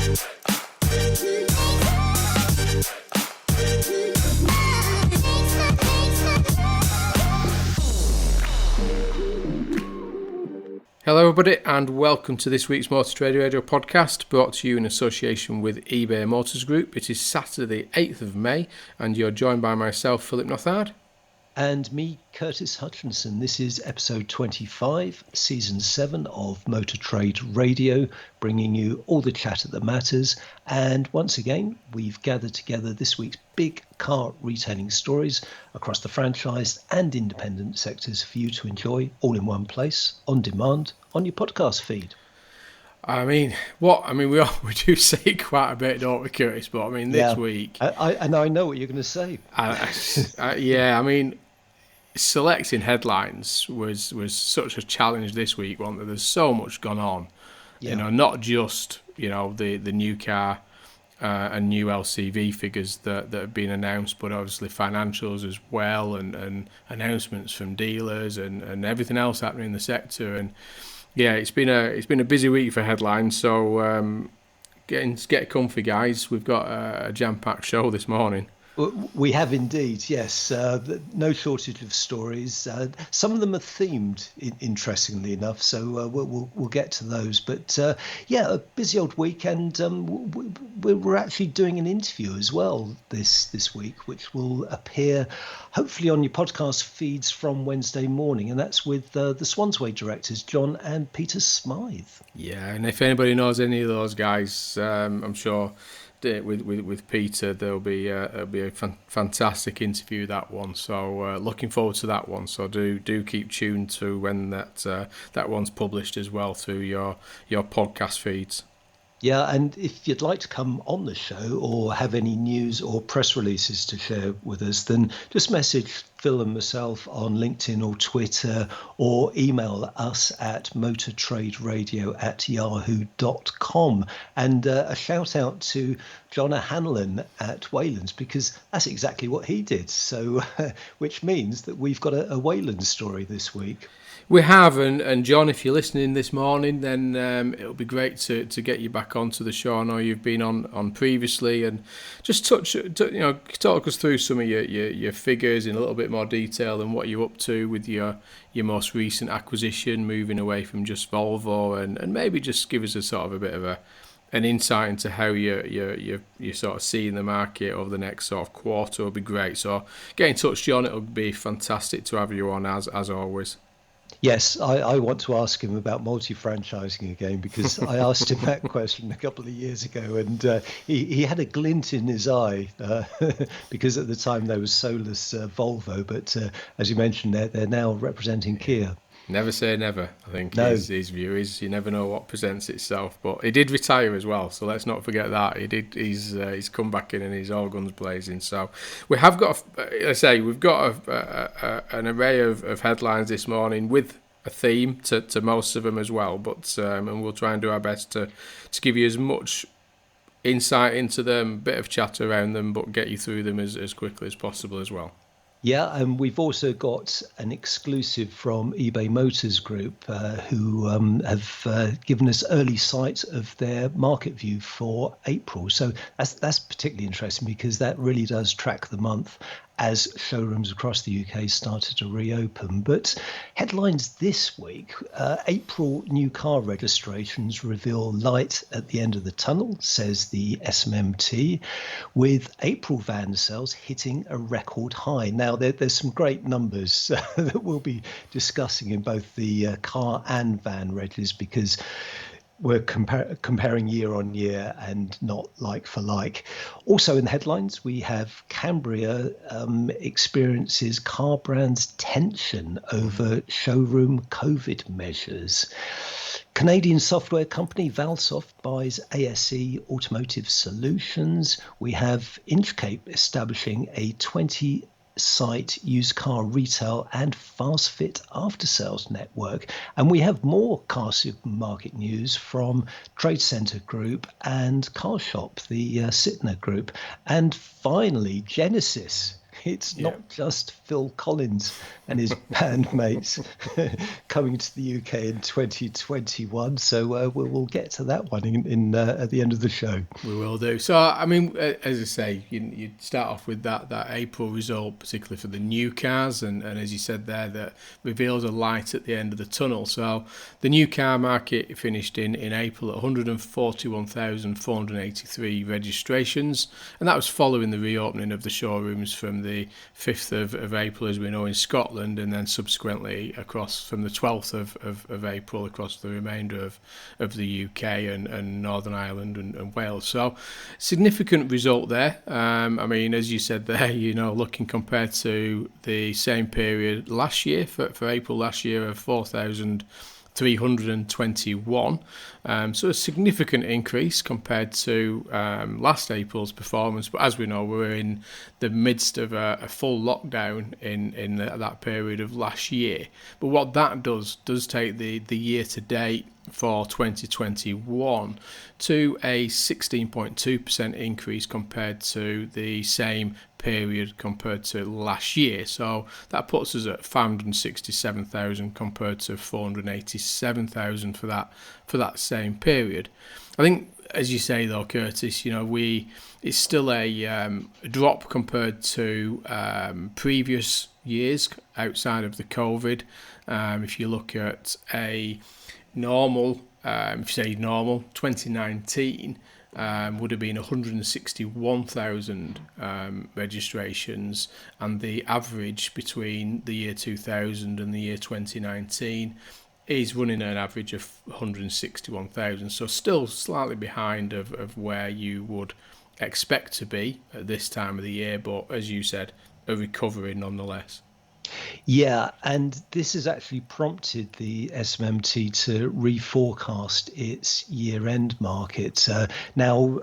Hello everybody and welcome to this week's Motor Trade Radio podcast, brought to you in association with eBay Motors Group. It is Saturday the 8th of May and you're joined by myself, Philip Nothard. And me, Curtis Hutchinson. This is episode 25, season 7 of Motor Trade Radio, bringing you all the chatter that matters. And once again, we've gathered together this week's big car retailing stories across the franchised and independent sectors for you to enjoy all in one place, on demand, on your podcast feed. We do say it quite a bit, don't we, Curtis? But this week... I know what you're going to say. Selecting headlines was such a challenge this week, wasn't there? There's so much gone on. Yeah. Not just, the new car and new LCV figures that have been announced, but obviously financials as well, and announcements from dealers and everything else happening in the sector. And yeah, it's been a busy week for headlines. So get comfy, guys. We've got a jam-packed show this morning. We have indeed, yes. No shortage of stories. Some of them are themed, interestingly enough, so we'll get to those. But a busy old week, and we're actually doing an interview as well this week, which will appear hopefully on your podcast feeds from Wednesday morning, and that's with the Swansway directors, John and Peter Smythe. Yeah, and if anybody knows any of those guys, I'm sure... With Peter, there'll be a fantastic interview, that one. So looking forward to that one. So do keep tuned to when that one's published as well through your podcast feeds. Yeah, and if you'd like to come on the show or have any news or press releases to share with us, then just message Phil and myself on LinkedIn or Twitter, or email us at motortraderadio@yahoo.com. And a shout out to John O'Hanlon at Wayland's, because that's exactly what he did. So, which means that we've got a Wayland's story this week. We have, and John, if you're listening this morning, then it'll be great to get you back onto the show. I know you've been on previously, and just talk us through some of your figures in a little bit more detail and what you're up to with your most recent acquisition, moving away from just Volvo, and maybe just give us a sort of a bit of an insight into how you're sort of seeing the market over the next sort of quarter. Would be great. So get in touch, John. It'll be fantastic to have you on as always. Yes, I want to ask him about multi-franchising again, because I asked him that question a couple of years ago, and he had a glint in his eye because at the time there was soulless Volvo, but as you mentioned, they're now representing Kia. Never say never. I think no. his view is you never know what presents itself. But he did retire as well, so let's not forget that. He's come back in and he's all guns blazing. So we have got, we've got an array of headlines this morning with a theme to most of them as well. But and we'll try and do our best to give you as much insight into them, bit of chat around them, but get you through them as quickly as possible as well. Yeah, and we've also got an exclusive from eBay Motors Group, who have given us early sight of their market view for April. So that's particularly interesting, because that really does track the month as showrooms across the UK started to reopen. But headlines this week: April new car registrations reveal light at the end of the tunnel, says the SMMT, with April van sales hitting a record high. Now, there's some great numbers that we'll be discussing in both the car and van regs, because we're comparing year on year and not like for like. Also in the headlines, we have Cambria experiences car brands tension over showroom COVID measures. Canadian software company Valsoft buys ASE Automotive Solutions. We have Inchcape establishing a 20-site used car retail and fast fit after sales network. And we have more car supermarket news from Trade Centre Group and Car Shop, the Sitner Group. And finally, Genesis it's not just Phil Collins and his bandmates coming to the UK in 2021. So we'll get to that one in at the end of the show. We will do. So, I mean, as I say, you start off with that April result, particularly for the new cars, and as you said there, that reveals a light at the end of the tunnel. So the new car market finished in April at 141,483 registrations, and that was following the reopening of the showrooms from the 5th of April, as we know, in Scotland, and then subsequently across from the 12th of April across the remainder of the UK and Northern Ireland and Wales. So significant result there. I mean, as you said there, looking compared to the same period last year, for April last year, of 4,321. So a significant increase compared to last April's performance. But as we know, we're in the midst of a full lockdown in that period of last year. But what that does take the year to date for 2021 to a 16.2% increase compared to the same period compared to last year. So that puts us at 567,000 compared to 487,000 for that same period. I think, as you say though, Curtis, it's still a drop compared to previous years outside of the COVID. If you look at a normal, 2019 would have been 161,000 registrations, and the average between the year 2000 and the year 2019 is running an average of 161,000, so still slightly behind of where you would expect to be at this time of the year, but as you said, a recovery nonetheless. Yeah, and this has actually prompted the SMMT to reforecast its year-end market. Now,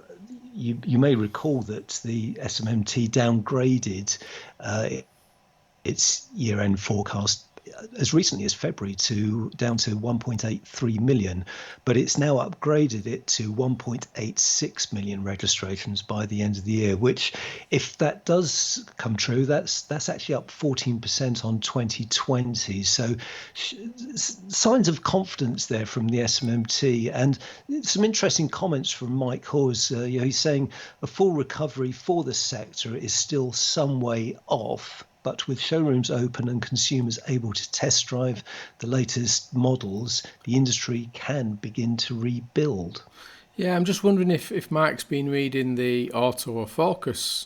you may recall that the SMMT downgraded its year-end forecast as recently as February down to 1.83 million, but it's now upgraded it to 1.86 million registrations by the end of the year, which, if that does come true, that's actually up 14% on 2020. So signs of confidence there from the SMMT, and some interesting comments from Mike Hawes. He's saying a full recovery for the sector is still some way off, but with showrooms open and consumers able to test drive the latest models, the industry can begin to rebuild. Yeah, I'm just wondering if Mike's been reading the Auto or Focus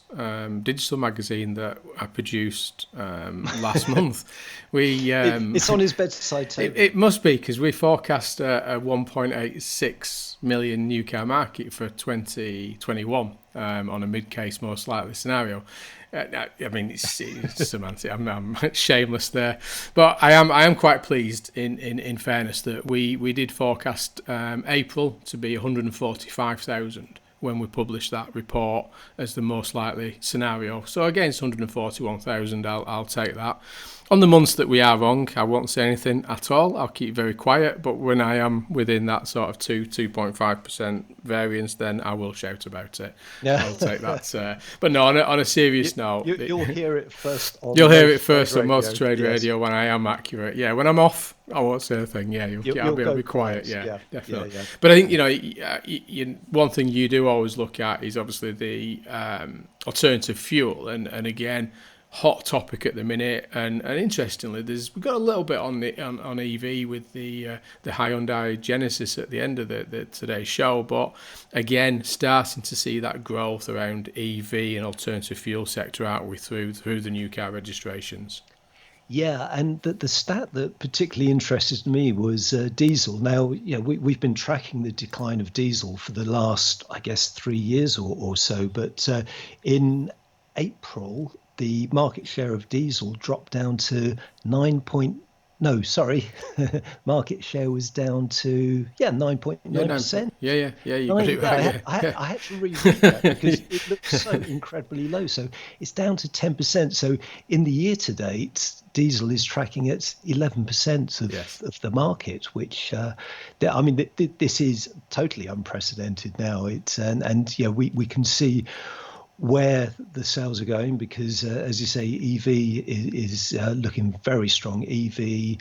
digital magazine that I produced last month. It's on his bedside table. It must be, because we forecast a 1.86 million new car market for 2021 on a mid-case most likely scenario. I mean, it's semantic. I'm shameless there, but I am quite pleased. In fairness, that we did forecast April to be 145,000 when we published that report as the most likely scenario. So against 141,000, I'll take that. On the months that we are wrong, I won't say anything at all. I'll keep very quiet. But when I am within that sort of 2.5% variance, then I will shout about it. Yeah. I'll take that. But no, on a serious note, you'll hear it first. You'll hear it first on Motor Trade Radio when I am accurate. Yeah, when I'm off, I won't say a thing. Yeah, I'll be quiet. Yeah, definitely. Yeah. But I think one thing you do always look at is obviously the alternative fuel, and again, hot topic at the minute, and interestingly, we've got a little bit on EV with the Hyundai Genesis at the end of the today's show, but again, starting to see that growth around EV and alternative fuel sector, aren't we, through the new car registrations? Yeah, and the stat that particularly interested me was diesel. Now, we've been tracking the decline of diesel for the last, I guess, 3 years or so, but in April, the market share of diesel dropped down to market share was down to 9.9%. Yeah. You got it right. I had to reread that because it looks so incredibly low. So it's down to 10%. So in the year to date, diesel is tracking at 11% of the market, which this is totally unprecedented now. We can see where the sales are going, because as you say, EV is looking very strong. EV,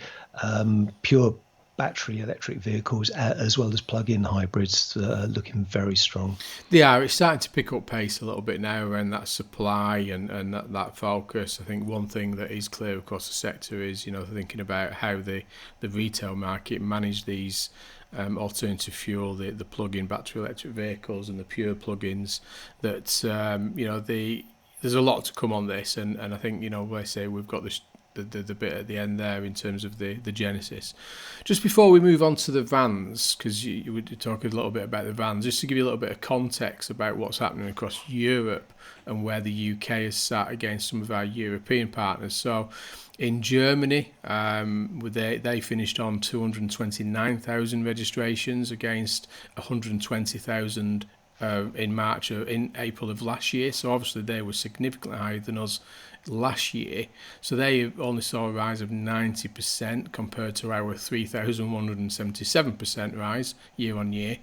pure battery electric vehicles, as well as plug-in hybrids, looking very strong. They are. It's starting to pick up pace a little bit now around that supply and that focus. I think one thing that is clear across the sector is, thinking about how the retail market manage these alternative fuel, the plug-in battery electric vehicles and the pure plug-ins. That there's a lot to come on this, and I think where I say we've got this. The bit at the end there in terms of the genesis. Just before we move on to the vans, because you were talking a little bit about the vans, just to give you a little bit of context about what's happening across Europe and where the UK is sat against some of our European partners. So in Germany, they finished on 229,000 registrations against 120,000 in March or in April of last year. So obviously they were significantly higher than us last year. So they only saw a rise of 90% compared to our 3,177% rise year on year,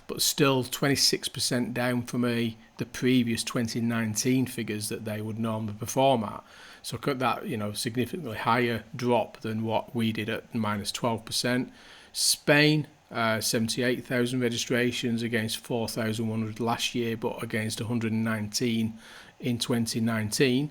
but still 26% down from the previous 2019 figures that they would normally perform at. So that, significantly higher drop than what we did at minus 12%. Spain, 78,000 registrations against 4,100 last year, but against 119 in 2019.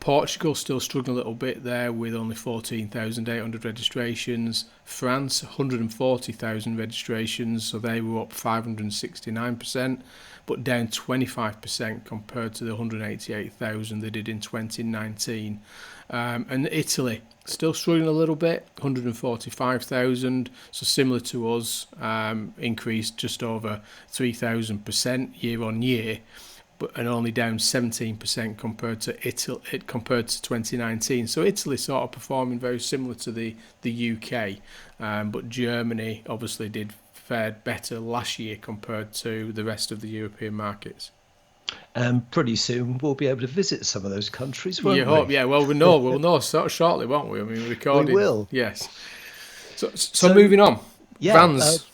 Portugal still struggling a little bit there with only 14,800 registrations. France, 140,000 registrations, so they were up 569%, but down 25% compared to the 188,000 they did in 2019. And Italy, still struggling a little bit, 145,000, so similar to us, increased just over 3,000% year on year, and only down 17% compared to 2019. So Italy sort of performing very similar to the UK, but Germany obviously fared better last year compared to the rest of the European markets. And pretty soon we'll be able to visit some of those countries, won't we? You hope, yeah. Well, we'll know sort of shortly, won't we? I mean, recording. We will. Yes. So moving on. Yeah. Vans.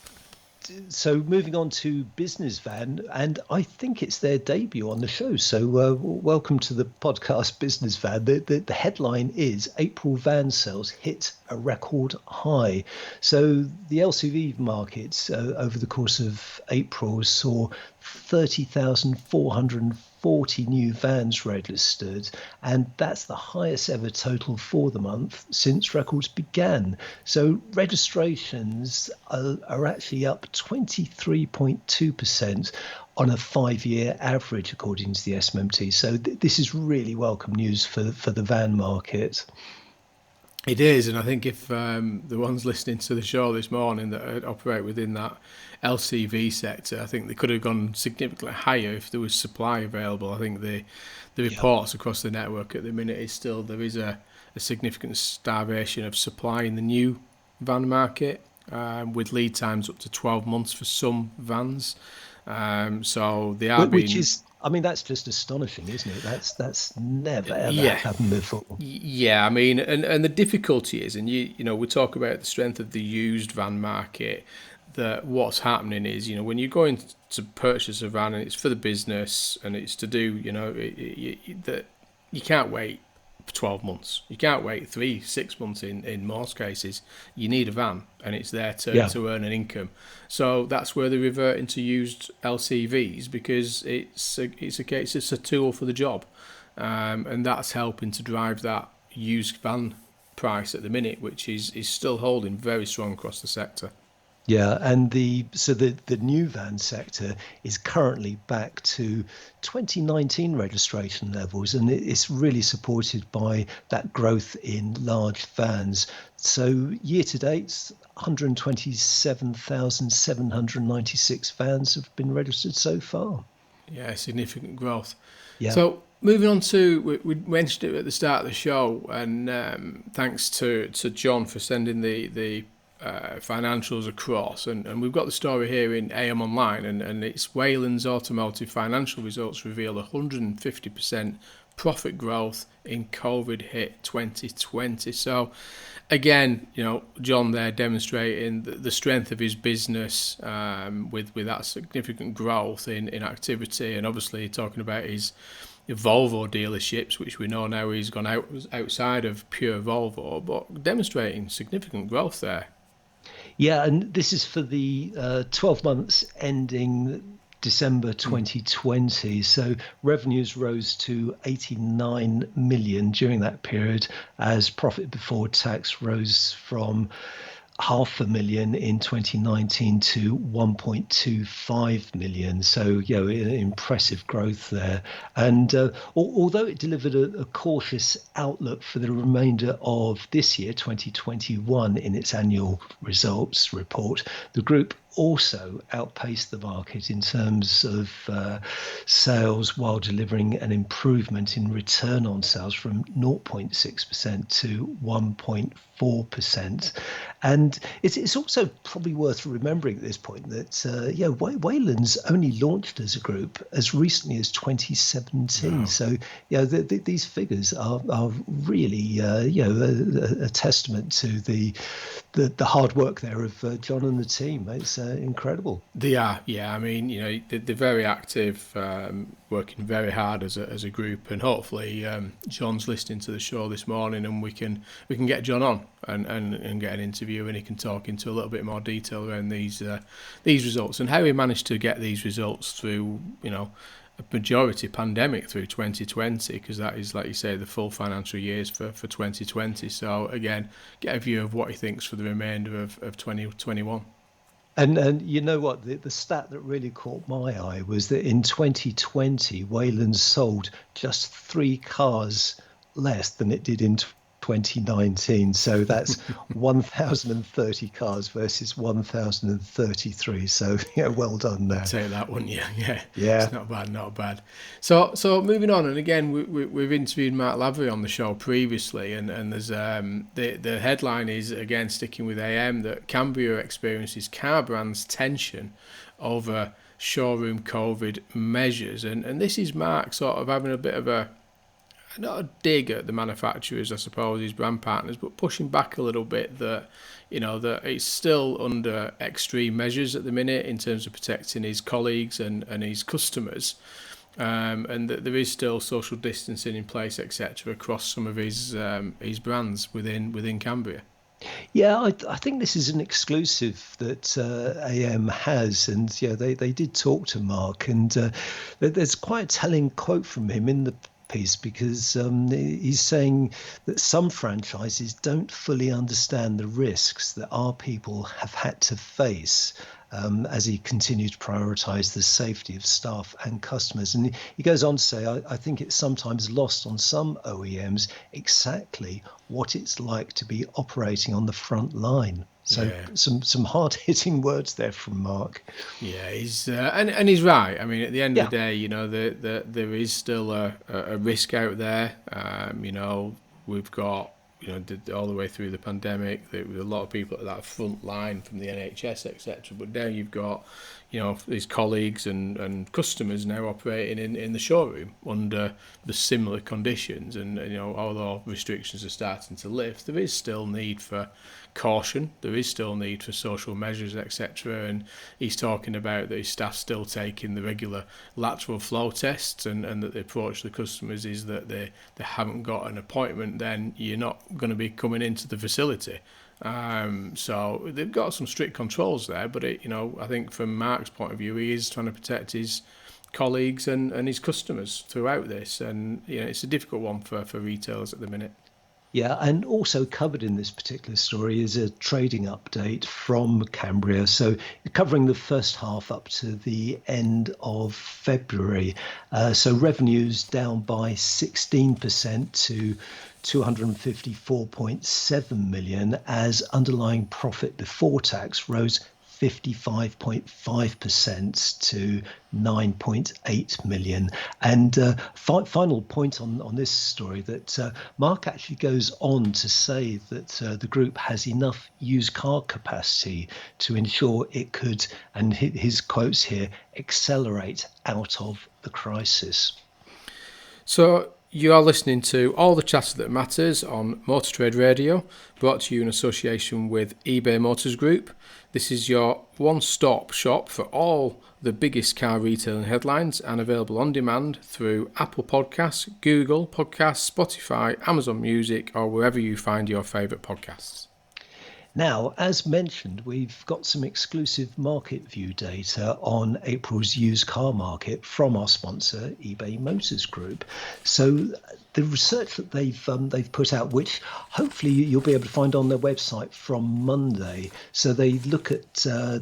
So moving on to Business Van, and I think it's their debut on the show. So welcome to the podcast, Business Van. The headline is April van sales hit a record high. So the LCV markets over the course of April saw 30,440 new vans registered, and that's the highest ever total for the month since records began. So registrations are actually up 23.2% on a 5-year average, according to the SMMT. So this is really welcome news for the van market. It is, and I think if the ones listening to the show this morning that operate within that LCV sector, I think they could have gone significantly higher if there was supply available. I think the reports across the network at the minute is still there is a significant starvation of supply in the new van market, with lead times up to 12 months for some vans. So they are Which is, I mean, that's just astonishing, isn't it? That's never ever happened before. Yeah, I mean, and the difficulty is, and you know, we talk about the strength of the used van market. That what's happening is, you know, when you're going to purchase a van and it's for the business and it's to do, you know, that you can't wait for 12 months. You can't wait 3-6 months in most cases. You need a van and it's there to earn an income. So that's where they revert into used LCVs, because it's a tool for the job, and that's helping to drive that used van price at the minute, which is still holding very strong across the sector. Yeah, and the new van sector is currently back to 2019 registration levels, and it's really supported by that growth in large vans. So year to date, 127,796 vans have been registered so far. Yeah, significant growth. Yeah. So moving on to, we mentioned it at the start of the show, and thanks to John for sending the financials across, and we've got the story here in AM Online, and it's Wayland's automotive financial results reveal 150% profit growth in COVID hit 2020. So again, John there demonstrating the strength of his business with that significant growth in activity, and obviously talking about his Volvo dealerships, which we know now he's gone outside of pure Volvo, but demonstrating significant growth there. Yeah, and this is for the 12 months ending December 2020. So revenues rose to 89 million during that period, as profit before tax rose from 500,000 in 2019 to 1.25 million. So, impressive growth there. And although it delivered a cautious outlook for the remainder of this year, 2021, in its annual results report, the group also outpaced the market in terms of sales, while delivering an improvement in return on sales from 0.6% to 1.4%. And it's also probably worth remembering at this point that Wayland's only launched as a group as recently as 2017. Wow. So these figures are really a testament to the hard work there of John and the team. It's incredible. They are, yeah. I mean, they're very active, working very hard as a group, and hopefully John's listening to the show this morning, and we can get John on and get an interview, and he can talk into a little bit more detail around these results and how he managed to get these results through, a majority pandemic through 2020, because that is, like you say, the full financial years for 2020. So again, get a view of what he thinks for the remainder of 2021. And you know what, the stat that really caught my eye was that in 2020, Wayland sold just 3 cars less than it did in 2019. So that's 1,030 cars versus 1,033. So well done there. Take that one, yeah. It's not bad. So moving on, and again, we've interviewed Mark Lavery on the show previously, and there's the headline is, again sticking with AM, that Cambria experiences car brands tension over showroom COVID measures, and this is Mark sort of having a bit of not a dig at the manufacturers, I suppose, his brand partners, but pushing back a little bit that it's still under extreme measures at the minute in terms of protecting his colleagues and his customers, and that there is still social distancing in place, etc., across some of his brands within Cambria. Yeah, I think this is an exclusive that AM has, and they did talk to Mark, and there's quite a telling quote from him in the piece, because he's saying that some franchises don't fully understand the risks that our people have had to face, as he continued to prioritise the safety of staff and customers. And he goes on to say, I think it's sometimes lost on some OEMs exactly what it's like to be operating on the front line. So some hard-hitting words there from Mark. Yeah, he's and he's right. I mean, at the end of the day, there is still a risk out there. We've got all the way through the pandemic, there were a lot of people at that front line from the NHS, etc. But now you've got his colleagues and customers now operating in the showroom under the similar conditions, and although restrictions are starting to lift, there is still need for caution, there is still need for social measures, etc. And he's talking about that his staff still taking the regular lateral flow tests, and that the approach to the customers is that they haven't got an appointment, then you're not going to be coming into the facility. So they've got some strict controls there, but I think from Mark's point of view, he is trying to protect his colleagues and his customers throughout this, and it's a difficult one for retailers at the minute. Yeah, and also covered in this particular story is a trading update from Cambria. So covering the first half up to the end of February. So revenues down by 16% to 254.7 million, as underlying profit before tax rose 55.5% to 9.8 million. And final point on this story, that Mark actually goes on to say that the group has enough used car capacity to ensure it could, and his quotes here, accelerate out of the crisis. So You are listening to All the Chatter That Matters on Motor Trade Radio, brought to you in association with eBay Motors Group. This is your one-stop shop for all the biggest car retailing headlines and available on demand through Apple Podcasts, Google Podcasts, Spotify, Amazon Music, or wherever you find your favourite podcasts. Now, as mentioned, we've got some exclusive market view data on April's used car market from our sponsor, eBay Motors Group. So the research that they've put out, which hopefully you'll be able to find on their website from Monday. So they look at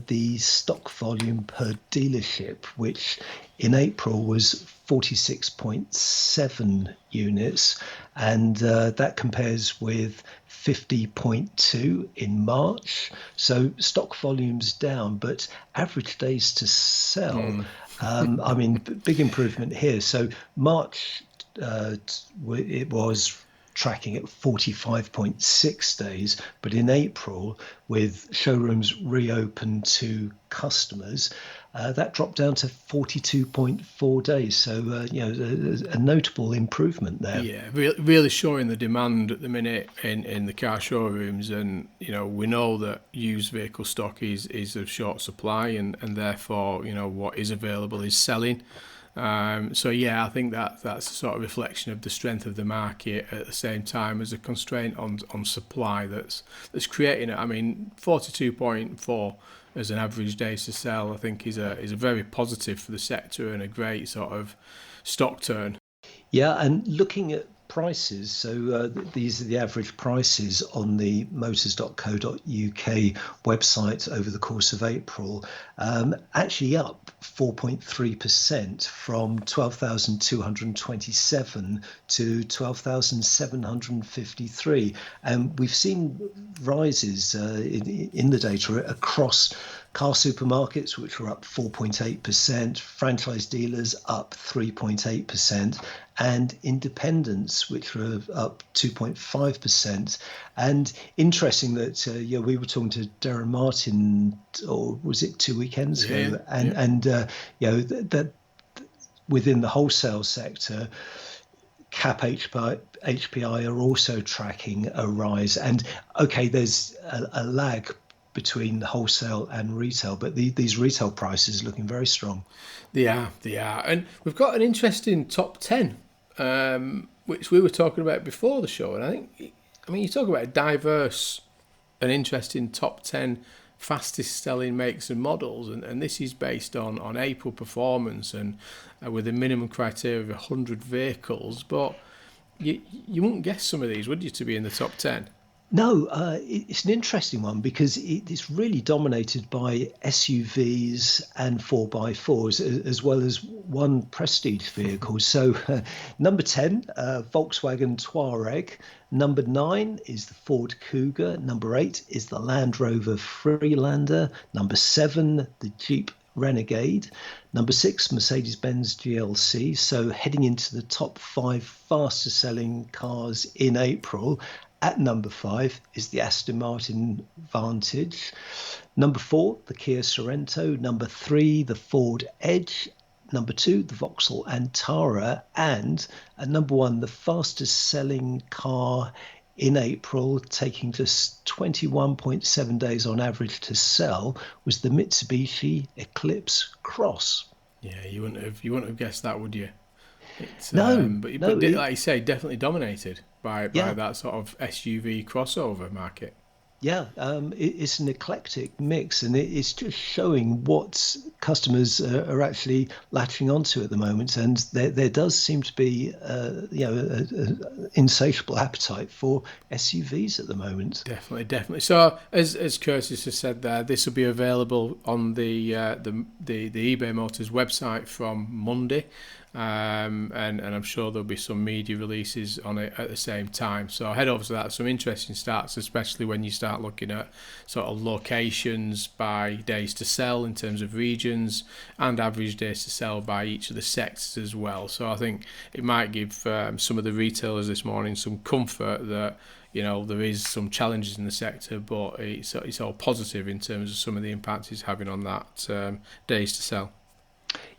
the stock volume per dealership, which in April was 46.7 units, and that compares with 50.2 in March. So stock volume's down, but average days to sell, I mean, big improvement here. So March, it was tracking at 45.6 days, but in April, with showrooms reopened to customers, that dropped down to 42.4 days. So, a notable improvement there. Yeah, really showing the demand at the minute in the car showrooms. And, we know that used vehicle stock is of short supply, and therefore, what is available is selling. So yeah, I think that's a sort of reflection of the strength of the market at the same time as a constraint on supply that's creating it. I mean, 42.4 as an average days to sell, I think is a very positive for the sector and a great sort of stock turn. Yeah, and looking at prices, so these are the average prices on the motors.co.uk website over the course of April, actually up 4.3% from 12,227 to 12,753. And we've seen rises in the data across car supermarkets, which were up 4.8%, franchise dealers up 3.8%, and independents, which were up 2.5%. And interesting that we were talking to Darren Martin, or was it 2 weekends ago, that within the wholesale sector, cap HPI are also tracking a rise. And okay, there's a lag between wholesale and retail, but these retail prices are looking very strong. They are. And we've got an interesting top 10, which we were talking about before the show. And I mean, you talk about a diverse and interesting top 10 fastest selling makes and models, and this is based on April performance and with a minimum criteria of 100 vehicles. But you wouldn't guess some of these, would you, to be in the top 10? No, it's an interesting one because it's really dominated by SUVs and 4x4s, as well as one prestige vehicle. So number 10, Volkswagen Touareg. Number 9 is the Ford Kuga. Number 8 is the Land Rover Freelander. Number 7, the Jeep Renegade. Number 6, Mercedes-Benz GLC. So heading into the top 5 fastest selling cars in April. At number 5 is the Aston Martin Vantage. Number 4, the Kia Sorento. Number 3, the Ford Edge. Number 2, the Vauxhall Antara. And at number 1, the fastest selling car in April, taking just 21.7 days on average to sell, was the Mitsubishi Eclipse Cross. Yeah, you wouldn't have guessed that, would you? No, but like you say, definitely dominated by that sort of SUV crossover market. Yeah, it's an eclectic mix, and it's just showing what customers are actually latching onto at the moment. And there does seem to be, an insatiable appetite for SUVs at the moment. Definitely. So, as Curtis has said there, this will be available on the eBay Motors website from Monday. And I'm sure there'll be some media releases on it at the same time. So head over to that. Some interesting stats, especially when you start looking at sort of locations by days to sell in terms of regions and average days to sell by each of the sectors as well. So I think it might give some of the retailers this morning some comfort that there is some challenges in the sector, but it's all positive in terms of some of the impact it's having on that days to sell.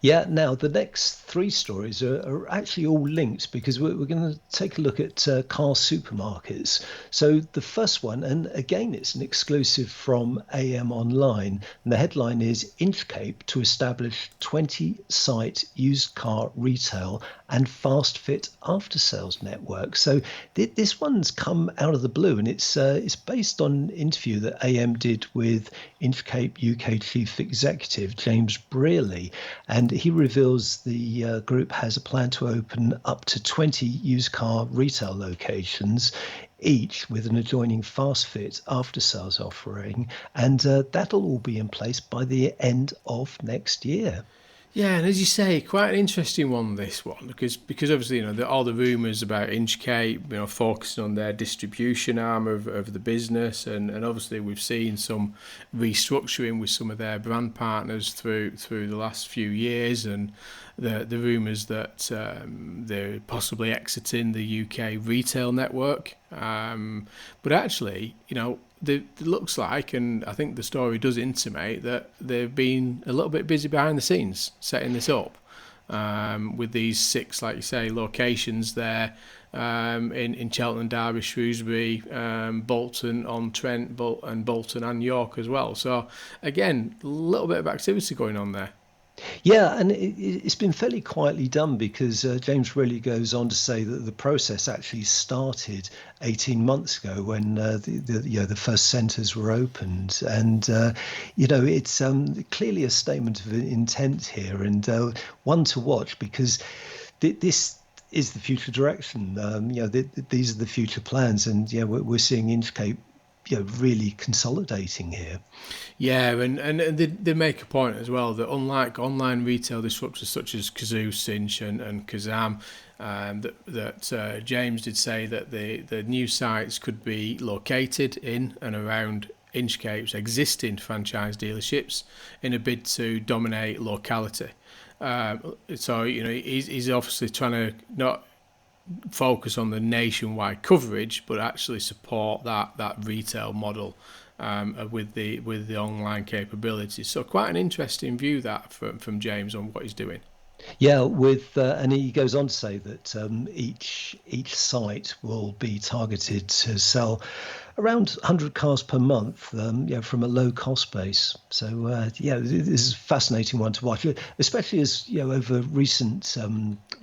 Yeah, now the next three stories are actually all linked because we're going to take a look at car supermarkets. So the first one, and again, it's an exclusive from AM Online, and the headline is Inchcape to establish 20 site used car retail and fast fit after sales network. So this one's come out of the blue, and it's based on an interview that AM did with Inchcape UK Chief Executive James Brearley, and he reveals the group has a plan to open up to 20 used car retail locations, each with an adjoining fast fit after sales offering. And that'll all be in place by the end of next year. Yeah, and as you say, quite an interesting one. This one because obviously all the rumours about Inchcape, focusing on their distribution arm of the business, and obviously we've seen some restructuring with some of their brand partners through the last few years, and the rumours that they're possibly exiting the UK retail network. But actually, it looks like, and I think the story does intimate, that they've been a little bit busy behind the scenes setting this up, with these 6, like you say, locations there, in Cheltenham, Derby, Shrewsbury, Bolton on Trent, and Bolton and York as well. So again, a little bit of activity going on there. Yeah, and it's been fairly quietly done because James really goes on to say that the process actually started 18 months ago when the first centres were opened, and it's clearly a statement of intent here, and one to watch because this is the future direction. These are the future plans, and we're seeing Inchcape really consolidating here. Yeah, and they make a point as well that unlike online retail disruptors such as Kazoo, Cinch, and Kazam, that James did say that the new sites could be located in and around Inchcape's existing franchise dealerships in a bid to dominate locality. So he's obviously trying to not focus on the nationwide coverage, but actually support that retail model, with the online capabilities. So quite an interesting view that from James on what he's doing. Yeah, and he goes on to say that each site will be targeted to sell around 100 cars per month, from a low cost base. So this is a fascinating one to watch, especially as over recent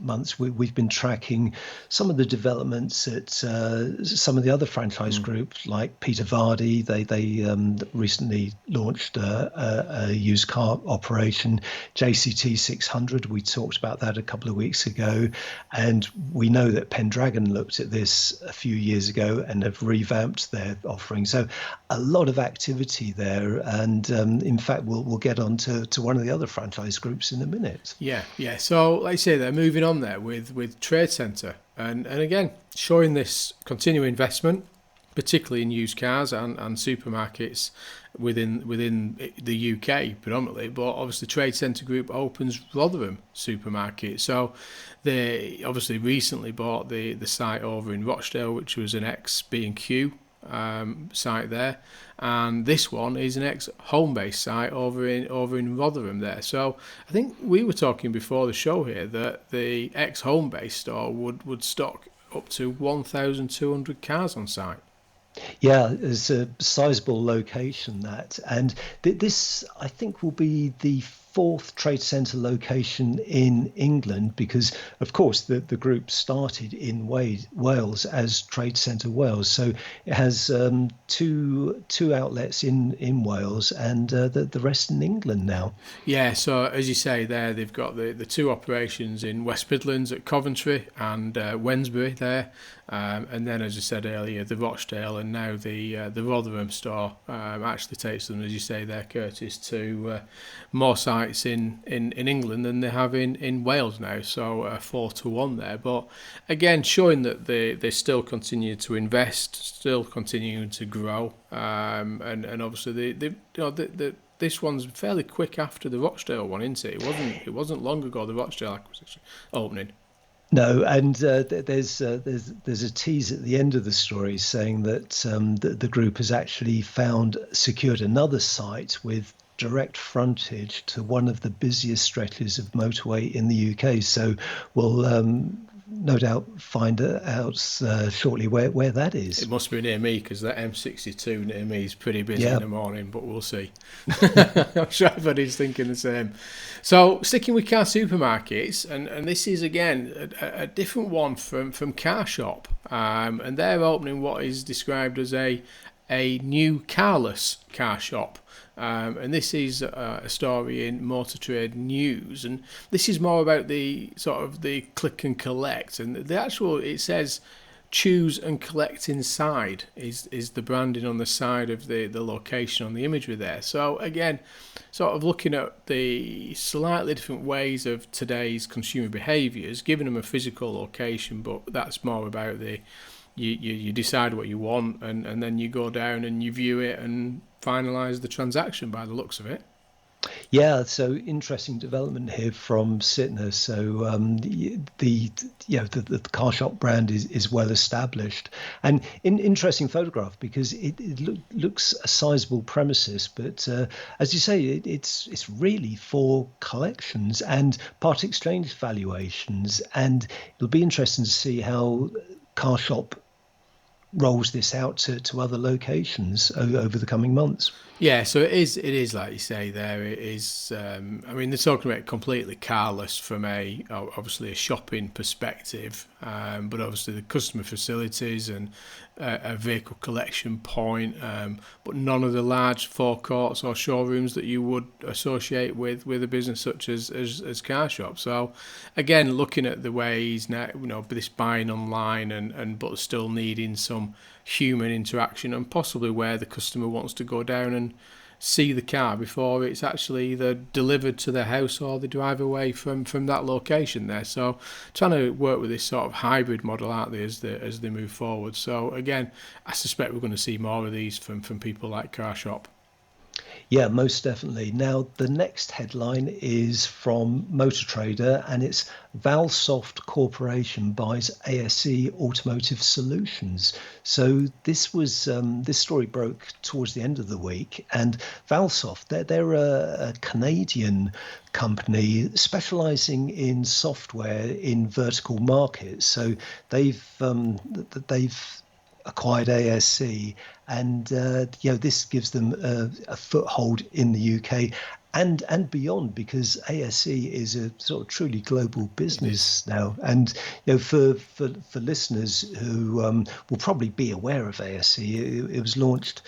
months we've been tracking some of the developments at some of the other franchise groups like Peter Vardy. They recently launched a used car operation, JCT 600. We talked about that a couple of weeks ago, and we know that Pendragon looked at this a few years ago and have revamped their offering. So a lot of activity there, and in fact we'll get on to one of the other franchise groups in a minute. Yeah. So like I say, they're moving on there with Trade Centre, and again showing this continued investment, particularly in used cars and supermarkets within the UK predominantly, but obviously Trade Centre Group opens Rotherham supermarket. So they obviously recently bought the site over in Rochdale, which was an ex B&Q site there, and this one is an ex Homebase site over in Rotherham there. So I think we were talking before the show here that the ex Homebase store would stock up to 1,200 cars on site. Yeah, it's a sizable location, that, and this I think will be the fourth trade centre location in England because, of course, the group started in Wales as Trade Centre Wales, so it has two outlets in Wales and the rest in England now. Yeah, so as you say there, they've got the two operations in West Midlands at Coventry and Wednesbury there, and then, as I said earlier, the Rochdale and now the Rotherham store actually takes them, as you say there, Curtis, to more sites in England than they have in Wales now. So 4-1 there. But again, showing that they still continue to invest, still continuing to grow, and obviously this one's fairly quick after the Rochdale one, isn't it? It wasn't long ago the Rochdale acquisition opening. No, and there's a tease at the end of the story saying that the group has actually secured another site with direct frontage to one of the busiest stretches of motorway in the UK. So we'll no doubt find out shortly where that is. It must be near me, because that M62 near me is pretty busy in the morning, but we'll see. I'm sure everybody's thinking the same. So sticking with car supermarkets, and this is again a different one from Car Shop, and they're opening what is described as a new carless car shop. And this is a story in Motor Trade News, and this is more about the sort of the click and collect, and the actual, it says choose and collect inside is the branding on the side of the location on the imagery there. So again, sort of looking at the slightly different ways of today's consumer behaviours, giving them a physical location, but that's more about the you decide what you want, and then you go down and you view it and finalise the transaction by the looks of it. Yeah, so interesting development here from Sytner. So the Car Shop brand is well established, and interesting photograph, because it looks a sizable premises, but as you say, it's really for collections and part exchange valuations, and it'll be interesting to see how Car Shop rolls this out to other locations over the coming months. Yeah, so it is like you say there. It is. I mean, they're talking about completely carless from obviously a shopping perspective, but obviously the customer facilities and a vehicle collection point, but none of the large forecourts or showrooms that you would associate with a business such as Car Shop. So again, looking at the ways now, this buying online and but still needing some human interaction, and possibly where the customer wants to go down and see the car before it's actually either delivered to their house or they drive away from that location there. So trying to work with this sort of hybrid model, aren't they, as they move forward. So again, I suspect we're going to see more of these from people like Car Shop. Yeah, most definitely. Now, the next headline is from Motor Trader, and it's Valsoft Corporation buys ASE Automotive Solutions. So this story broke towards the end of the week, and Valsoft, they're a Canadian company specializing in software in vertical markets. So they've acquired ASE, and this gives them a foothold in the UK and beyond, because ASE is a sort of truly global business now. And for listeners who will probably be aware of ASE, it was launched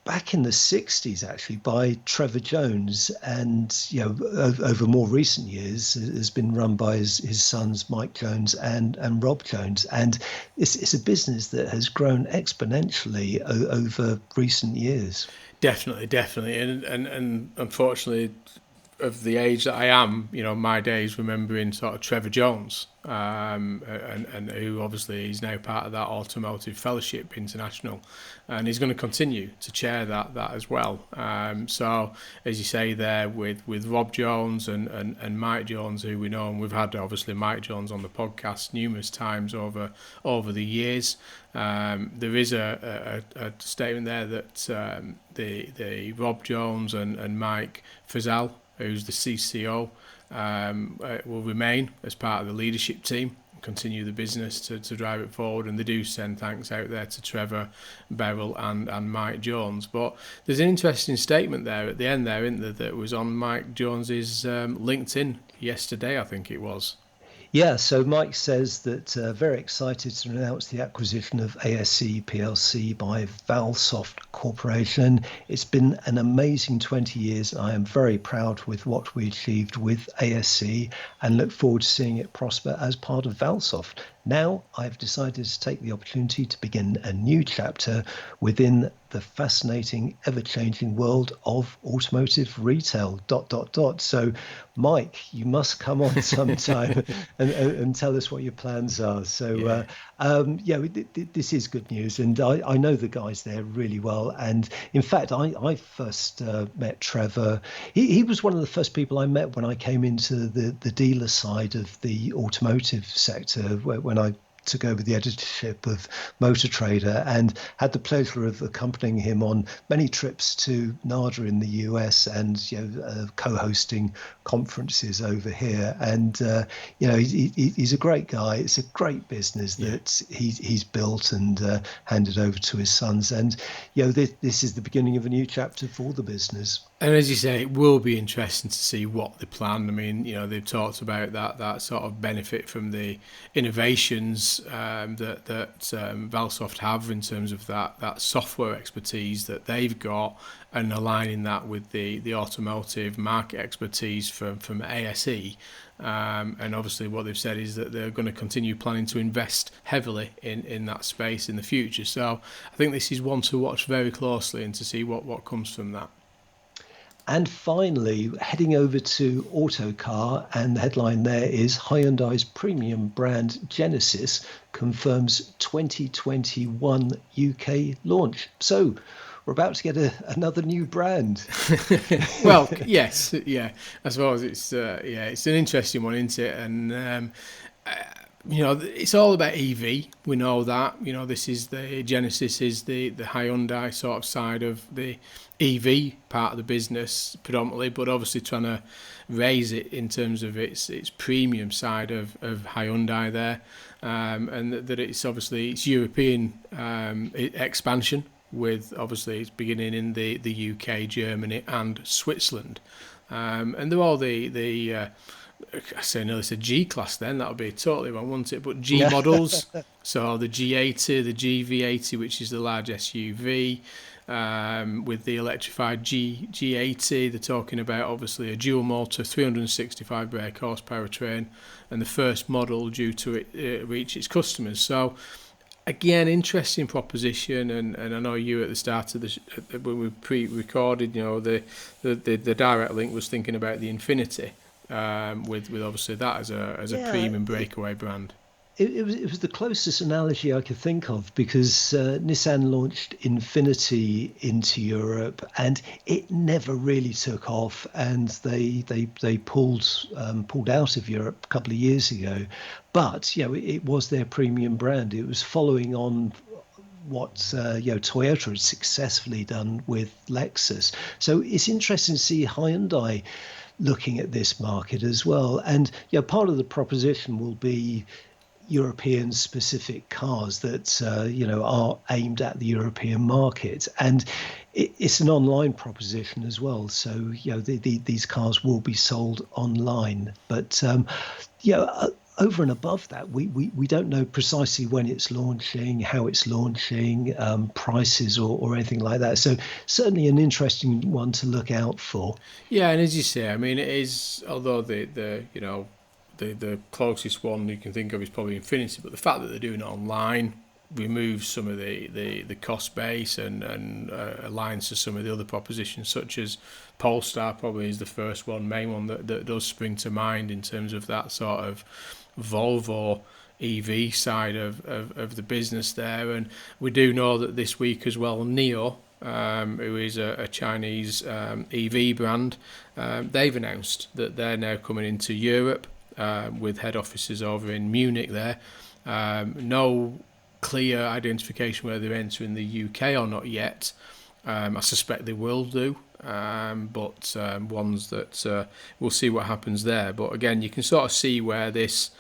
back in the 60s, actually, by Trevor Jones, and over more recent years has been run by his sons Mike Jones and Rob Jones, and it's a business that has grown exponentially over recent years. Definitely, and unfortunately, of the age that I am, my days remembering sort of Trevor Jones, and who obviously is now part of that Automotive Fellowship International, and he's going to continue to chair that as well. So as you say there, with Rob Jones and Mike Jones, who we know, and we've had obviously Mike Jones on the podcast numerous times over the years. There is a statement there that the Rob Jones and Mike Frizzell, who's the CCO, will remain as part of the leadership team and continue the business to drive it forward. And they do send thanks out there to Trevor, Beryl and Mike Jones. But there's an interesting statement there at the end there, isn't there, that was on Mike Jones's LinkedIn yesterday, I think it was. Yeah, so Mike says that very excited to announce the acquisition of ASE PLC by Valsoft Corporation. It's been an amazing 20 years. I am very proud with what we achieved with ASE and look forward to seeing it prosper as part of Valsoft. Now I've decided to take the opportunity to begin a new chapter within the fascinating, ever-changing world of automotive retail. ... So, Mike, you must come on sometime and tell us what your plans are. So, this is good news, and I know the guys there really well. And in fact, I first met Trevor. He was one of the first people I met when I came into the dealer side of the automotive sector, when I took over the editorship of Motor Trader, and had the pleasure of accompanying him on many trips to NADA in the US, and co-hosting conferences over here. And he's a great guy. It's a great business that he's built and handed over to his sons. And this is the beginning of a new chapter for the business. And as you say, it will be interesting to see what they plan. I mean, they've talked about that sort of benefit from the innovations that Valsoft have in terms of that software expertise that they've got, and aligning that with the automotive market expertise from ASE. And obviously what they've said is that they're going to continue planning to invest heavily in that space in the future. So I think this is one to watch very closely and to see what comes from that. And finally, heading over to Autocar, and the headline there is Hyundai's premium brand Genesis confirms 2021 UK launch. So we're about to get another new brand. Well, yes, yeah. I suppose it's an interesting one, isn't it? And it's all about EV. We know that. This is the Genesis is the Hyundai sort of side of the EV part of the business predominantly, but obviously trying to raise it in terms of its premium side of Hyundai there, and that it's European expansion, with obviously it's beginning in the UK, Germany and Switzerland, and they're all the I say no, it's a G class then, that would be totally wrong, wouldn't it? But G models, so the G80, the GV80, which is the large SUV, with the electrified G80, they're talking about obviously a dual motor, 365 brake horsepower train, and the first model due to reach its customers. So again, interesting proposition, and I know you at the start of when we pre-recorded, the direct link was thinking about the Infiniti. With obviously that as a premium breakaway brand. It was the closest analogy I could think of, because Nissan launched Infiniti into Europe and it never really took off, and they pulled out of Europe a couple of years ago. But it was their premium brand. It was following on what Toyota had successfully done with Lexus. So it's interesting to see Hyundai looking at this market as well. And part of the proposition will be European specific cars that are aimed at the European market, and it's an online proposition as well. So these cars will be sold online, but over and above that, we don't know precisely when it's launching, how it's launching, prices or anything like that. So certainly an interesting one to look out for. Yeah, and as you say, I mean, it is, although the closest one you can think of is probably Infiniti, but the fact that they're doing it online removes some of the cost base and aligns to some of the other propositions, such as Polestar probably is the main one that does spring to mind in terms of that sort of Volvo EV side of the business there. And we do know that this week as well, NIO, who is a Chinese EV brand, they've announced that they're now coming into Europe with head offices over in Munich there. No clear identification whether they're entering the UK or not yet. I suspect they will do, but ones that we'll see what happens there. But again, you can sort of see where this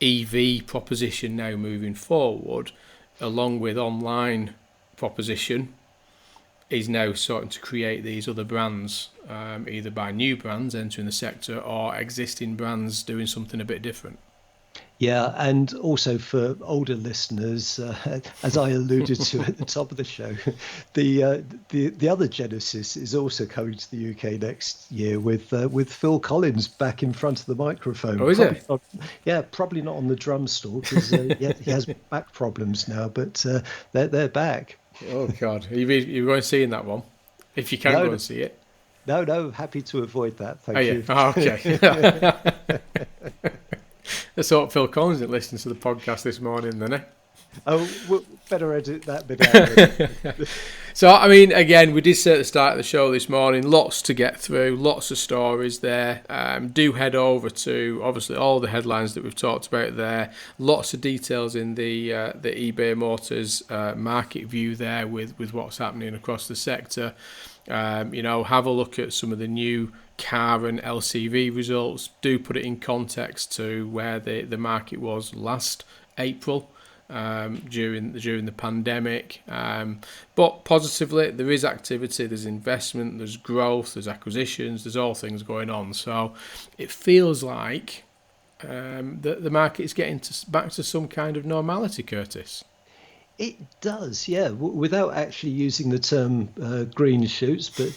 EV proposition now moving forward, along with online proposition, is now starting to create these other brands, either by new brands entering the sector or existing brands doing something a bit different. Yeah, and also for older listeners, as I alluded to at the top of the show, the other Genesis is also coming to the UK next year with Phil Collins back in front of the microphone. Oh, is it? Probably not on the drum stool, because he has back problems now, but they're back. Oh God, you're going to see in that one if you can go and see it. No, happy to avoid that. Thank you. Oh, okay. Let's hope Phil Collins didn't listen to the podcast this morning, then, eh? Oh, we'll better edit that bit out. So, I mean, again, we did say at the start of the show this morning, lots to get through, lots of stories there. Do head over to, obviously, all the headlines that we've talked about there. Lots of details in the eBay Motors market view there with what's happening across the sector. Have a look at some of the new car and LCV results. Do put it in context to where the market was last April. During the pandemic, but positively there is activity, there's investment, there's growth, there's acquisitions, there's all things going on. So it feels like the market is getting back to some kind of normality, Curtis. It does, yeah, without actually using the term green shoots, but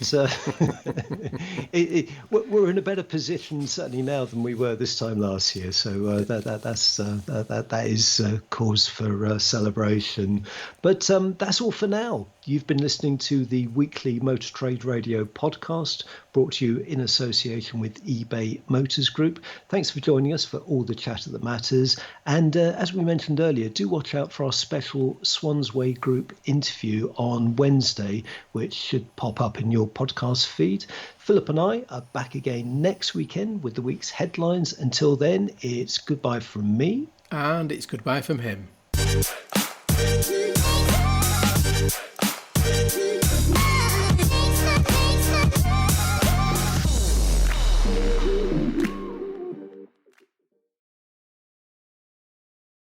we're in a better position certainly now than we were this time last year. So that is cause for celebration. But that's all for now. You've been listening to the weekly Motor Trade Radio podcast, brought to you in association with eBay Motors Group. Thanks for joining us for all the chatter that matters. And as we mentioned earlier, do watch out for our special Swansway Group interview on Wednesday, which should pop up in your podcast feed. Philip and I are back again next weekend with the week's headlines. Until then, it's goodbye from me. And it's goodbye from him.